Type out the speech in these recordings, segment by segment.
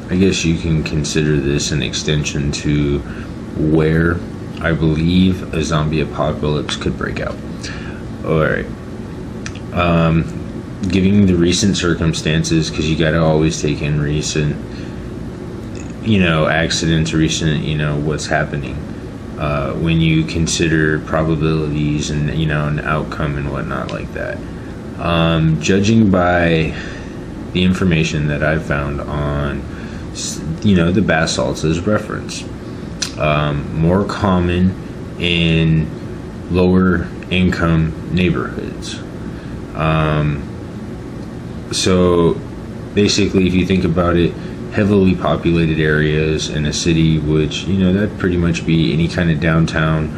I guess you can consider this an extension to where I believe a zombie apocalypse could break out. Alright. Giving the recent circumstances, because you got to always take in recent, accidents, recent, what's happening. When you consider probabilities and, an outcome and whatnot like that. Judging by the information that I've found on, the bath salts as reference, more common in lower income neighborhoods. So basically, if you think about it, heavily populated areas in a city, which, that'd pretty much be any kind of downtown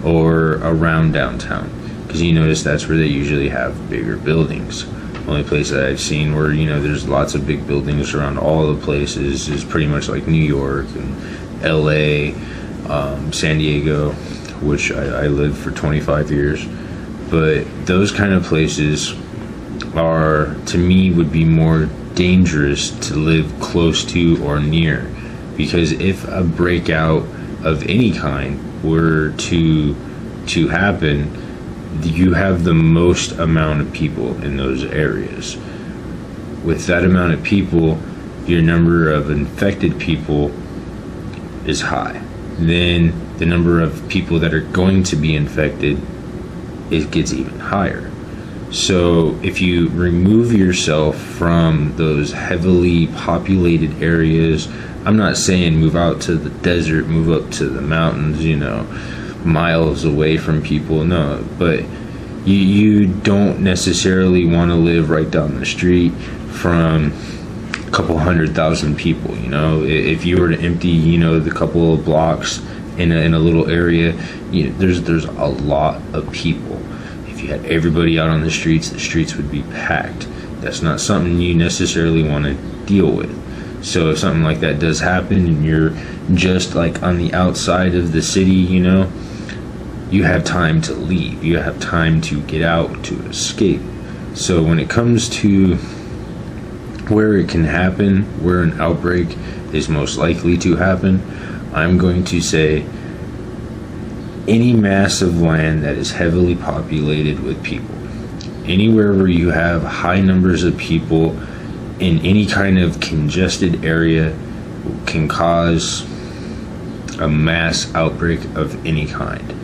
or around downtown, because you notice that's where they usually have bigger buildings. Only place that I've seen where, there's lots of big buildings around all the places is pretty much like New York and LA, San Diego, which I lived for 25 years. But those kind of places are, to me, would be more dangerous to live close to or near, because if a breakout of any kind were to happen, you have the most amount of people in those areas. With that amount of people, your number of infected people is high. Then the number of people that are going to be infected, it gets even higher. So if you remove yourself from those heavily populated areas, I'm not saying move out to the desert, move up to the mountains, miles away from people, no, but you don't necessarily want to live right down the street from a couple 100,000 people. If you were to empty the couple of blocks in a little area, there's a lot of people. If you had everybody out on the streets would be packed. That's not something you necessarily want to deal with. So if something like that does happen and you're just like on the outside of the city, you have time to leave. You have time to get out, to escape. So when it comes to where it can happen, where an outbreak is most likely to happen, I'm going to say any mass of land that is heavily populated with people. Anywhere where you have high numbers of people in any kind of congested area can cause a mass outbreak of any kind.